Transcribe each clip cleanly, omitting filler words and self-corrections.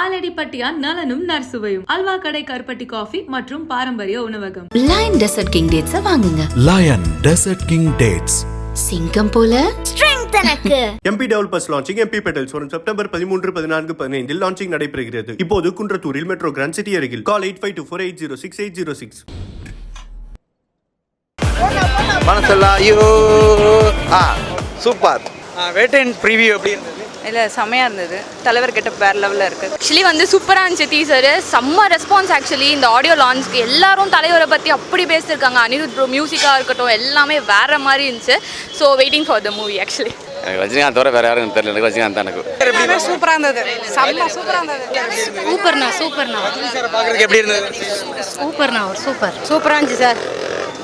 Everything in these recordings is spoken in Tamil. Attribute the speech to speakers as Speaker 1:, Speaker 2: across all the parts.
Speaker 1: ஆலடிப்பட்டியா நலனும் நற்சுவையும் அல்வா கடை கருப்பட்டி காஃபி மற்றும் பாரம்பரிய உணவகம்.
Speaker 2: லயன் டெசர்ட் கிங் டேட்ஸ் வாங்குங்க.
Speaker 3: Lion desert king dates.
Speaker 2: சிங்கம் போல ஸ்ட்ரெங்த் எனக்கு.
Speaker 4: MP developers launching MP petals வரும் செப்டம்பர் 13, 14, 15 லான்ச்சிங் நடைபெறுகிறது. இப்போது குன்றத்தூரில் மெட்ரோ கிராண்ட் சிட்டி அருகில். கால் 8524806806.
Speaker 5: மனசெல்லாம் ஐயோ சூப்பர்.
Speaker 6: வேட்டையன் ப்ரீவியூ எப்படி இருந்தது?
Speaker 7: இல்லை செம்மையாக இருந்தது. தலைவர் கிட்ட வேறு லெவலில் இருக்குது.
Speaker 8: ஆக்சுவலி வந்து சூப்பராக இருந்துச்சு டீசரு. செம்ம ரெஸ்பான்ஸ் ஆக்சுவலி இந்த ஆடியோ லான்ச்க்கு. எல்லாரும் தலைவரை பற்றி அப்படி பேசியிருக்காங்க. அனிருத் ப்ரோ மியூசிக்காக இருக்கட்டும் எல்லாமே வேறு மாதிரி இருந்துச்சு. So waiting for the movie. Actually
Speaker 9: எனக்கு ரஜினிகாந்த் தவிர வேறு யாரும் தெரியல. எனக்கு ரஜினிகாந்த் தான். எனக்கு
Speaker 7: சூப்பராக இருந்தது. செம்ம சூப்பராக இருந்தது.
Speaker 8: சூப்பர்ண்ணா
Speaker 6: பார்க்குறதுக்கு எப்படி இருந்தது?
Speaker 8: சூப்பர்ண்ணா சூப்பர்
Speaker 7: சூப்பராக இருந்துச்சு சார்.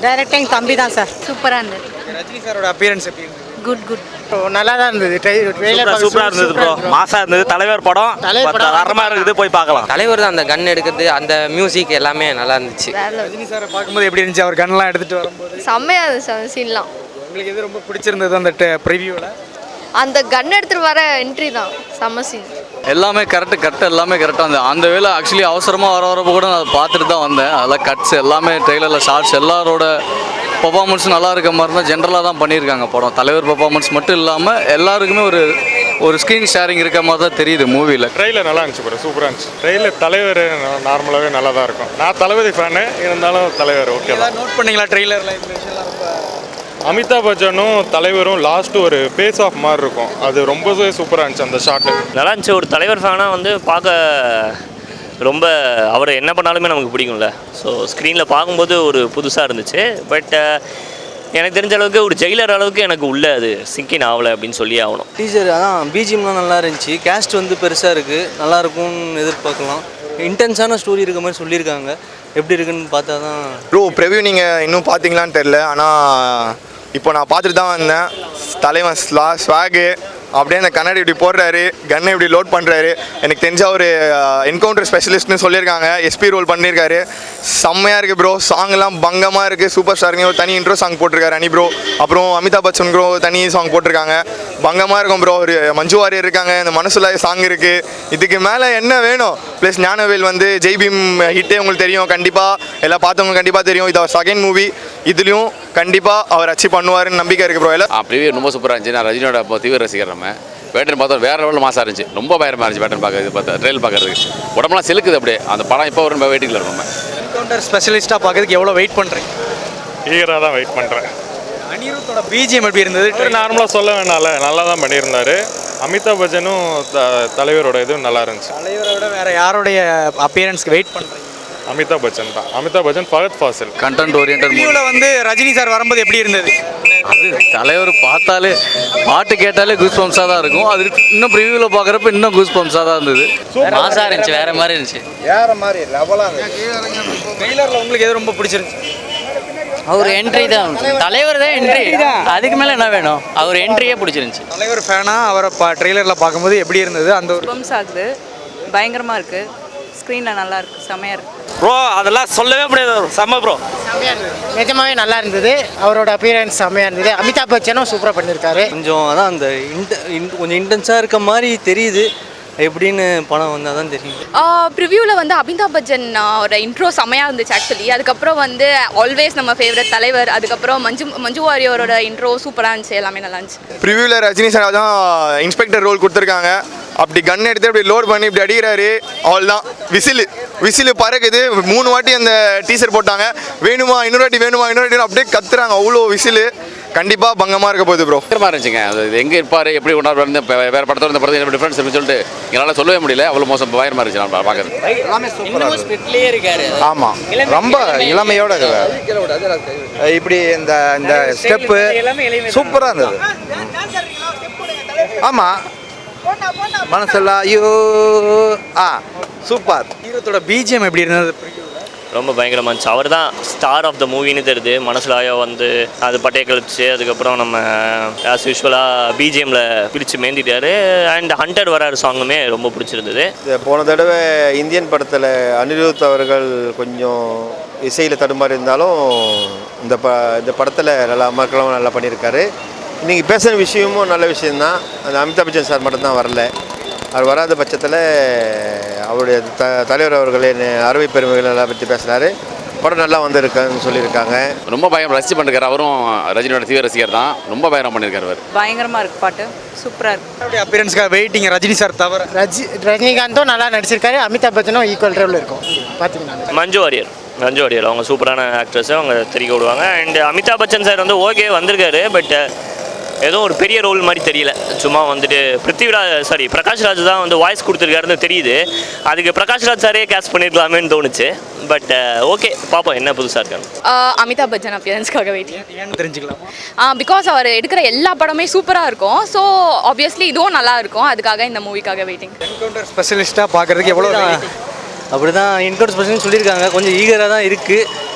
Speaker 7: டைரக்டிங் தம்பி தான் சார்.
Speaker 8: சூப்பராக இருந்தது.
Speaker 6: ரஜினி சாரோட அப்பியரன்ஸ் எப்படி இருந்தது?
Speaker 8: குட்
Speaker 6: நல்லா தான் இருந்தது.
Speaker 10: சூப்பராக இருந்தது ப்ரோ. மாசா இருந்தது. தலைவர் படம் தரமாக இருக்குது, போய் பார்க்கலாம்.
Speaker 11: தலைவர் தான் அந்த கன் எடுக்கிறது, அந்த மியூசிக் எல்லாமே நல்லா இருந்துச்சு.
Speaker 6: ரஜினி சாரை பார்க்கும்போது எப்படி இருந்துச்சு? அவர் கன்லாம் எடுத்துகிட்டு வரும்போது
Speaker 8: செம்மையாக இருந்துச்சு அந்த சீன்லாம்.
Speaker 6: உங்களுக்கு எது ரொம்ப பிடிச்சிருந்தது அந்த ப்ரிவியூவில்?
Speaker 8: அந்த கன் எடுத்துகிட்டு வர என்ட்ரி தான் செம்ம சீன்.
Speaker 9: எல்லாமே கரெக்டு எல்லாமே கரெக்டாக இருந்தது. அந்த வேலை ஆக்சுவலி அவசரமாக வரப்போ கூட நான் பார்த்துட்டு தான் வந்தேன். அதெல்லாம் கட்ஸ் எல்லாமே ட்ரெய்லரில் ஷார்ட்ஸ் எல்லாரோட பர்ஃபார்மன்ஸ் நல்லா இருக்க மாதிரி தான் ஜென்ரலாக தான் பண்ணியிருக்காங்க படம். தலைவர் பர்ஃபார்மன்ஸ் மட்டும் இல்லாமல் எல்லாருக்குமே ஒரு ஸ்க்ரீன் ஷேரிங் இருக்க மாதிரி தான் தெரியுது மூவியில்.
Speaker 12: ட்ரெயிலர் நல்லா இருந்துச்சு ப்ரோ, சூப்பராக இருந்துச்சு. ட்ரெயிலர் தலைவர் நார்மலாகவே நல்லா தான் இருக்கும். நான் தளபதி ஃபேனு, இருந்தாலும் தலைவர் ஓகே தான்.
Speaker 6: நோட் பண்ணிங்களா ட்ரெய்லரில் இந்த விஷயம்லாம்? ரொம்ப
Speaker 12: அமிதாப் பச்சனும் தலைவரும் லாஸ்ட்டு ஒரு பேஸ் ஆஃப் மாதிரி இருக்கும். அது ரொம்பவே சூப்பராக இருந்துச்சு அந்த ஷாட்டு.
Speaker 10: நல்லா இருந்துச்சு. ஒரு தலைவர் ஃபேனாக வந்து பார்க்க ரொம்ப அவர் என்ன பண்ணாலுமே நமக்கு பிடிக்கும்ல. ஸோ ஸ்க்ரீனில் பார்க்கும்போது ஒரு புதுசாக இருந்துச்சு. பட் எனக்கு தெரிஞ்ச அளவுக்கு ஒரு ஜெயிலர் அளவுக்கு எனக்கு உள்ள அது சிங்கின் ஆகலை அப்படின்னு சொல்லி ஆகணும்.
Speaker 11: டீச்சர் அதான் பிஜிஎம்லாம் நல்லா இருந்துச்சு. கேஸ்ட் வந்து பெருசாக இருக்குது, நல்லாயிருக்கும்னு எதிர்பார்க்கலாம். இன்டென்ஸான ஸ்டோரி இருக்க மாதிரி சொல்லியிருக்காங்க. எப்படி இருக்குன்னு பார்த்தா தான்.
Speaker 5: ப்ரோ ப்ரிவ்யூ நீங்கள் இன்னும் பார்த்தீங்களான்னு தெரில. ஆனால் இப்போ நான் பார்த்துட்டு தான் வந்தேன். தலைவன் ஸ்வாகு அப்படியே அந்த கண்ணாடி இப்படி போடுறாரு, கன்னை இப்படி லோட் பண்ணுறாரு. எனக்கு தெரிஞ்ச ஒரு என்கவுண்டர் ஸ்பெஷலிஸ்ட்னு சொல்லியிருக்காங்க. எஸ்பி ரோல் பண்ணியிருக்காரு. செம்மையாக இருக்குது ப்ரோ. சாங்லாம் பங்கமாக இருக்குது. சூப்பர் ஸ்டாருங்க ஒரு தனி இன்ட்ரோ சாங் போட்டிருக்காரு அனி ப்ரோ. அப்புறம் அமிதாப் பச்சன் ப்ரோ தனி சாங் போட்டிருக்காங்க. பங்கமாக இருக்கும் ப்ரோ. ஒரு மஞ்சு வாரியர் இருக்காங்க, இந்த மனசுல சாங் இருக்குது. இதுக்கு மேலே என்ன வேணும்? ப்ளஸ் ஞானவேல் வந்து ஜெய்பீம் ஹிட்டே உங்களுக்கு தெரியும். கண்டிப்பாக எல்லாம் பார்த்தவங்க கண்டிப்பாக தெரியும். இது அவர் செகண்ட் மூவி. இதுலேயும் கண்டிப்பாக அவர் அச்சீவ் பண்ணுவாருன்னு நம்பிக்கை இருக்குது ப்ரோ. எல்லாம்
Speaker 9: ப்ரிவியூ ரொம்ப சூப்பராக இருந்துச்சு. நான் ரஜினியோட தீவிர ரசிகர். நம்ம வேட்டன் பார்த்தோம் வேறு லெவலில் மாசாக இருந்துச்சு. ரொம்ப பயமாக இருந்துச்சு வேட்டன் பார்க்குறது. பார்த்தா ட்ரெயில் பார்க்குறதுக்கு உடம்புலாம் செலுக்குது அப்படியே. அந்த படம் இப்போ ஒரு வெயிட்டிங்கில் இருக்கும். நம்ம
Speaker 6: என்கவுண்டர் ஸ்பெஷலிஸ்ட்டாக பார்க்கறதுக்கு எவ்வளோ வெயிட் பண்ணுறீங்க?
Speaker 12: ஈகராக தான் வெயிட் பண்ணுறேன்.
Speaker 6: அனிருத்தோட பிஜிஎம் எப்படி இருந்தது?
Speaker 12: நார்மலாக சொல்ல வேணால, நல்லா தான் பண்ணியிருந்தாரு. அமிதாப் பச்சனும் தலைவரோட இதுவும் நல்லா இருந்துச்சு.
Speaker 6: தலைவரை விட வேறு யாருடைய அப்பியரன்ஸ்க்கு வெயிட் பண்ணுறீங்க?
Speaker 12: அமிதாப் பச்சன் தான். அமிதாப் பச்சன், ஃபஹத் ஃபாசில்.
Speaker 9: கண்டென்ட் ஓரியன்டட்
Speaker 6: ரிவ்யூவில் வந்து ரஜினி சார் வரும்போது எப்படி இருந்தது?
Speaker 9: அது தலைவர் பார்த்தாலே பாட்டு கேட்டாலே கூஸ் பம்ப்ஸாக தான் இருக்கும். அது இன்னும் ப்ரிவியூவில் பார்க்குறப்ப இன்னும் கூஸ் பம்ப்ஸாக தான் இருந்தது.
Speaker 11: மாசாக இருந்துச்சு, வேறு மாதிரி இருந்துச்சு.
Speaker 5: வேறு மாதிரி லெவலாக.
Speaker 6: ட்ரெய்லரில் உங்களுக்கு எது ரொம்ப பிடிச்சிருந்துச்சு?
Speaker 11: அவர் என்ட்ரி தான். தலைவர் தான் என்ட்ரி. அதுக்கு மேலே என்ன வேணும்? அவர் என்ட்ரியே பிடிச்சிருந்துச்சு.
Speaker 6: தலைவர் ஃபேனாக அவரை ட்ரெய்லரில் பார்க்கும்போது எப்படி இருந்தது? அந்த ஒரு
Speaker 7: பம்ஸ் ஆகுது. பயங்கரமாக இருக்குது. ஸ்க்ரீனில் நல்லா இருக்குது. செம்மையாக இருக்குது
Speaker 10: ப்ரோ. அதெல்லாம் சொல்லவே முடியாது. செம்ம ப்ரோ.
Speaker 13: செம்மையாக இருந்தது. நிஜமாவே நல்லா இருந்தது. அவரோட அப்பியரன்ஸ் செம்மையாக இருந்தது. அமிதாப் பச்சனும் சூப்பராக பண்ணியிருக்காரு.
Speaker 11: கொஞ்சம் அதான் அந்த கொஞ்சம் இன்டென்ஸாக இருக்க மாதிரி தெரியுது. எப்படின்னு படம் வந்தால் தான் தெரியும்.
Speaker 8: ப்ரிவ்யூவில் வந்து அமிதாப் பச்சன் ஒரு இன்ட்ரோ செம்மையாக இருந்துச்சு ஆக்சுவலி. அதுக்கப்புறம் வந்து ஆல்வேஸ் நம்ம ஃபேவரட் தலைவர். அதுக்கப்புறம் மஞ்சு வாரியரோட இன்ட்ரோ சூப்பராக இருந்துச்சு. எல்லாமே நல்லா இருந்துச்சு.
Speaker 5: ப்ரிவ்யூவில் ரஜினி சார் தான் இன்ஸ்பெக்டர் ரோல் கொடுத்துருக்காங்க. அப்படி கன் எடுத்து அப்படி லோட் பண்ணி இப்படி அடிக்கிறாரு. அவள்தான் விசிலு பறக்குது. 3 வாட்டி அந்த டீசர் போட்டாங்க. வேணுமா இன்னொரு வாட்டி அப்படியே கத்துறாங்க. அவ்வளோ விசிலு. கண்டிப்பாக பங்கமாக இருக்க போகுது ப்ரோ.
Speaker 9: பயங்கரமாக இருந்துச்சுங்க. அது எங்கே இருப்பார், எப்படி கொண்டாடுவார், வேறு படத்தோட இந்த படத்தில் டிஃப்ரென்ஸ் இருக்குன்னு சொல்லிட்டு என்னால் சொல்லவே முடியல. அவ்வளோ மோசம் பயங்கரமாக இருந்துச்சு நான் பார்க்குறது.
Speaker 11: ஸ்பிட்லேயே இருக்காரு.
Speaker 5: ஆமாம், ரொம்ப இளமையோட இப்படி இந்த இந்த ஸ்டெப்பு சூப்பராக இருந்தது. ஆமாம், மனசெல்லாம் ஐயோ சூப்பர்.
Speaker 6: அனிருத்தோட பிஜிஎம் எப்படி இருந்தது?
Speaker 10: ரொம்ப பயங்கரமாக இருந்துச்சு. அவர் தான் ஸ்டார் ஆஃப் த மூவின்னு தெரியுது. மனசுலாயோ வந்து அது பட்டையை கழிச்சு அதுக்கப்புறம் நம்ம ஆஸ் யூஸ்வலாக பிஜிஎம்மில் பிரித்து மேந்திட்டாரு. அண்ட் ஹண்டர் வராரு சாங்குமே ரொம்ப பிடிச்சிருந்தது.
Speaker 4: போன தடவை இந்தியன் படத்தில் அனிருத் அவர்கள் கொஞ்சம் இசையில் தடுமாறி இருந்தாலும் இந்த படத்தில் நல்லா மக்களும் நல்லா பண்ணியிருக்காரு. இன்றைக்கி பேசுகிற விஷயமும் நல்ல விஷயந்தான். அந்த அமிதாப் பச்சன் சார் மட்டும்தான் வரல. அவர் வராத பட்சத்தில் அவர் அவருடைய தலைவர் அவர்களின் அறுவை பெருமைகள் எல்லாம் பற்றி பேசினார். படம் நல்லா வந்திருக்குன்னு சொல்லியிருக்காங்க.
Speaker 14: ரொம்ப பயங்கரம் ரசிச்சு பண்ணிருக்காரு. அவரும் ரஜினியோட தீவிர ரசிகர் தான். ரொம்ப பயங்கரம் பண்ணியிருக்காரு அவர்.
Speaker 7: பயங்கரமாக இருக்குது பாட்டு, சூப்பராக இருக்குது.
Speaker 6: அப்பியரன்ஸ்க்காக வெயிட்டிங் ரஜினி சார் தவிர
Speaker 13: ரஜினிகாந்தும் நல்லா நடிச்சிருக்காரு, அமிதாப் பச்சனும் ஈக்குவல் ரோல் இருக்கும் பார்த்தீங்கன்னா.
Speaker 10: மஞ்சு வாரியர் அவங்க சூப்பரான ஆக்ட்ரஸ், அவங்க தெரிவிக்க விடுவாங்க. அண்ட் அமிதாப் பச்சன் சார் வந்து ஓகே வந்திருக்காரு, பட் ஏதோ ஒரு பெரிய ரோல் மாதிரி தெரியல. சும்மா வந்துட்டு பிரகாஷ் ராஜ் தான் வந்து வாய்ஸ் கொடுத்துருக்காருன்னு தெரியுது. அதுக்கு பிரகாஷ் ராஜ் சாரே கேஸ்ட் பண்ணியிருக்கலாமேன்னு தோணுச்சு. பட் ஓகே, பார்ப்போம் என்ன புதுசாக இருக்காங்க.
Speaker 8: அமிதாப் பச்சன் அப்பியரன்ஸ்க்காக வெயிட்டிங்.
Speaker 6: ஏன்னு தெரிஞ்சுக்கலாமா?
Speaker 8: பிகாஸ் அவர் எடுக்கிற எல்லா படமே சூப்பராக இருக்கும். ஸோ ஆப்வியஸ்லி இதுவும் நல்லா இருக்கும். அதுக்காக இந்த மூவிக்காக வெயிட்டிங்.
Speaker 6: என்கவுண்டர் ஸ்பெஷலிஸ்ட்டாக பார்க்குறதுக்கு எவ்வளோ
Speaker 11: அப்படி தான் என்கவுண்டர் ஸ்பெஷல்னு சொல்லியிருக்காங்க. கொஞ்சம் ஈகராக தான் இருக்குது.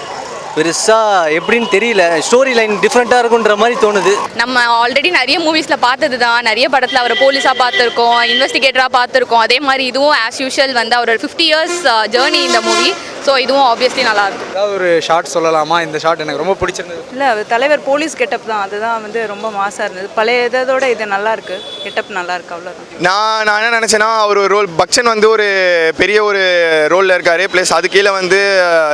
Speaker 11: பெருசாக எப்படின்னு தெரியல, ஸ்டோரி லைன் டிஃப்ரெண்ட்டாக இருக்குன்ற மாதிரி தோணுது.
Speaker 8: நம்ம ஆல்ரெடி நிறைய மூவிஸில் பார்த்தது தான். நிறைய படத்தில் அவரை போலீஸாக பார்த்துருக்கோம், இன்வெஸ்டிகேட்டராக பார்த்துருக்கோம். அதே மாதிரி இதுவும் ஆஸ் யூஷுவல் வந்து அவரோட 50 years ஜேர்னி இந்த மூவி. ஸோ இதுவும் ஆப்வியஸ்லி நல்லாயிருக்கும்.
Speaker 6: ஏதாவது ஒரு ஷார்ட் சொல்லலாமா? இந்த ஷார்ட் எனக்கு ரொம்ப பிடிச்சிருந்தது.
Speaker 7: இல்லை, தலைவர் போலீஸ் கெட்டப் தான், அதுதான் வந்து ரொம்ப மாசாக இருந்தது. பழைய இதோட இது நல்லா இருக்கு, கெட்டப் நல்லா இருக்கு, அவ்வளோதான்.
Speaker 5: நான் என்ன நினச்சேன்னா, அவர் ஒரு ரோல் பக்சன் வந்து ஒரு பெரிய ஒரு ரோலில் இருக்கார். ப்ளஸ் அது கீழே வந்து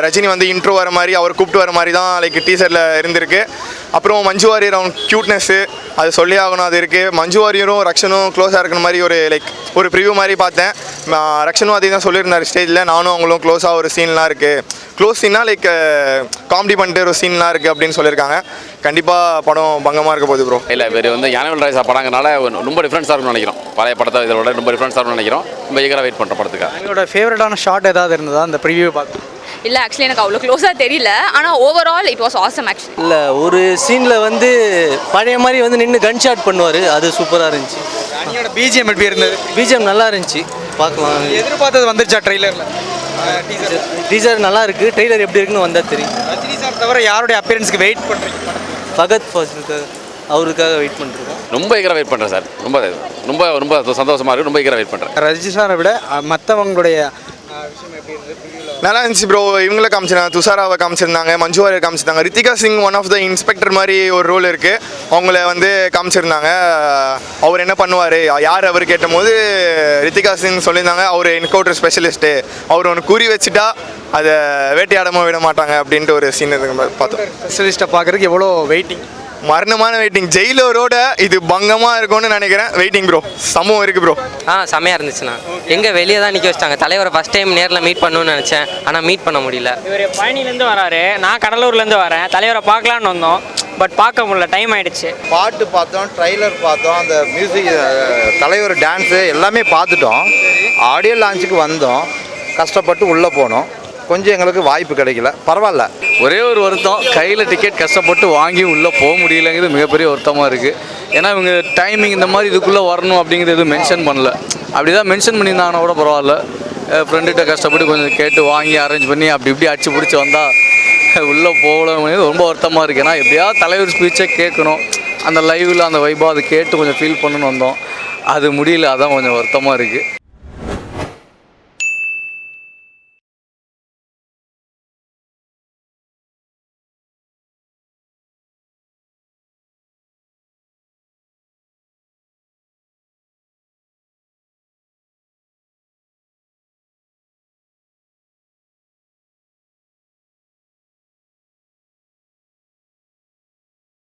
Speaker 5: ரஜினி வந்து இன்ட்ரோ வர மாதிரி, அவர் கூப்பிட்டு வர மாதிரி தான் லைக் டீசரில் இருந்திருக்கு. அப்புறம் மஞ்சு வாரியர் அவங்க க்யூட்னஸ்ஸு அது சொல்லி ஆகணும், அது இருக்குது. மஞ்சு வாரியரும் ரக்ஷனும் க்ளோஸாக இருக்கிற மாதிரி ஒரு ப்ரிவ்யூ மாதிரி பார்த்தேன். ரக்ஷனும் அதே தான் சொல்லியிருந்தார் ஸ்டேஜில். நானும் அவங்களும் க்ளோஸாக ஒரு சீன்லாம் இருக்குது. க்ளோஸ் சீனாக லைக் காமெடி பண்ணிட்டு ஒரு சீன்லாம் இருக்குது அப்படின்னு சொல்லியிருக்காங்க. கண்டிப்பாக படம் பங்கமாக இருக்க போகுது ப்ரோ.
Speaker 14: இல்லை இவர் வந்து ஞானவேல் ராஜா படங்கனால ரொம்ப டிஃப்ரென்ஸாக இருக்கும்னு நினைக்கிறோம். பழைய படத்தை இதோட ரொம்ப டிஃப்ரென்ஸாக இருக்கும்னு நினைக்கிறோம். ரொம்ப ஈகராக வெயிட் பண்ணுற படத்துக்காக.
Speaker 6: உங்களோட ஃபேவரட்டான ஷார்ட் ஏதாவது இருந்ததா அந்த ப்ரிவியூ பார்த்து?
Speaker 8: இல்லை, ஆக்சுவலி எனக்கு அவ்வளோ க்ளோஸாக தெரியல. ஆனால் overall it was awesome actually.
Speaker 11: இல்லை, ஒரு சீனில் வந்து பழைய மாதிரி வந்து நின்று கன் ஷாட் பண்ணுவார், அது சூப்பராக இருந்துச்சு.
Speaker 6: ரஜினியோட பிஜிஎம் எப்படி இருந்தது?
Speaker 11: பிஜிஎம் நல்லா இருந்துச்சு, பார்க்கலாம்.
Speaker 6: எதிர்பார்த்தது வந்துருச்சா ட்ரெய்லரில்?
Speaker 11: டீசர் நல்லா இருக்குது, ட்ரெய்லர் எப்படி இருக்குன்னு வந்தால் தெரியும்.
Speaker 6: ரஜினி சார் தவிர யாருடைய அப்பியரன்ஸ்க்கு வெயிட் பண்ணுறீங்க?
Speaker 11: ஃபகத் ஃபாசிலுக்காக, அவருக்காக வெயிட் பண்ணுறோம்.
Speaker 14: ரொம்ப ஈகராக வெயிட் பண்ணுறேன் சார். ரொம்ப ரொம்ப ரொம்ப சந்தோஷமாக இருக்குது. ரொம்ப ஈகராக வெயிட் பண்ணுறேன்.
Speaker 6: ரஜினி சாரை விட மற்றவங்களுடைய விஷயம் எப்படி இருந்தது?
Speaker 5: நல்லா இருந்துச்சு ப்ரோ. இவங்கள காமிச்சிருந்தாங்க, துஷாராவை காமிச்சிருந்தாங்க, மஞ்சு வாரியர் காமிச்சிருந்தாங்க. Ritika Singh one of the inspector மாதிரி ஒரு ரோல் இருக்குது, அவங்கள வந்து காமிச்சிருந்தாங்க. அவர் என்ன பண்ணுவார், யார் அவர் கேட்டபோது ரித்திகா சிங் சொல்லியிருந்தாங்க, அவர் என்கவுண்டர் ஸ்பெஷலிஸ்ட்டு, அவர் ஒன்று குறி வச்சுட்டா அதை வேட்டையாடமாக விட மாட்டாங்க அப்படின்ட்டு ஒரு சீன் பார்த்தோம்.
Speaker 6: ஸ்பெஷலிஸ்ட்டை பார்க்குறதுக்கு எவ்வளோ வெயிட்டிங்?
Speaker 5: மரணமான வெயிட்டிங். ஜெயிலரோட இது பங்கமாக இருக்கும்னு நினைக்கிறேன். Waiting bro. சமூகம் இருக்குது ப்ரோ.
Speaker 15: செம்மையாக இருந்துச்சுண்ணா. எங்கே வெளியே தான் நிற்க வச்சிட்டாங்க. தலைவரை ஃபஸ்ட் டைம் நேரில் மீட் பண்ணணும்னு நினச்சேன், ஆனால் மீட் பண்ண முடியல.
Speaker 16: இவர் பழனிலேருந்து வராரு, நான் கடலூர்லேருந்து வரேன். தலைவரை பார்க்கலான்னு வந்தோம், பட் பார்க்க முடியல, டைம் ஆகிடுச்சு.
Speaker 17: பாட்டு பார்த்தோம், ட்ரைலர் பார்த்தோம், அந்த மியூசிக், தலைவர் டான்ஸு எல்லாமே பார்த்துட்டோம். ஆடியோ லான்ச்சுக்கு வந்தோம், கஷ்டப்பட்டு உள்ளே போனோம். கொஞ்சம் எங்களுக்கு வாய்ப்பு கிடைக்கல, பரவாயில்ல.
Speaker 9: ஒரே ஒரு வருத்தம், கையில் டிக்கெட் கஷ்டப்பட்டு வாங்கி உள்ளே போக முடியலைங்கிறது மிகப்பெரிய வருத்தமாக இருக்குது. ஏன்னா இவங்க டைமிங் இந்த மாதிரி இதுக்குள்ளே வரணும் அப்படிங்கிறது எதுவும் மென்ஷன் பண்ணல. அப்படி தான் மென்ஷன் பண்ணியிருந்தாங்கன்னா கூட பரவாயில்ல. ஃப்ரெண்டுகிட்ட கஷ்டப்பட்டு கொஞ்சம் கேட்டு வாங்கி அரேஞ்ச் பண்ணி அப்படி இப்படி அடிச்சு பிடிச்சி வந்தால் உள்ளே போகலங்கிறது ரொம்ப வருத்தமாக இருக்குது. ஏன்னா எப்படியாவது தலைவர் ஸ்பீச்சை கேட்கணும், அந்த லைவில் அந்த வைபாக அதை கேட்டு கொஞ்சம் ஃபீல் பண்ணணுன்னு வந்தோம். அது முடியல, அதான் கொஞ்சம் வருத்தமாக இருக்குது.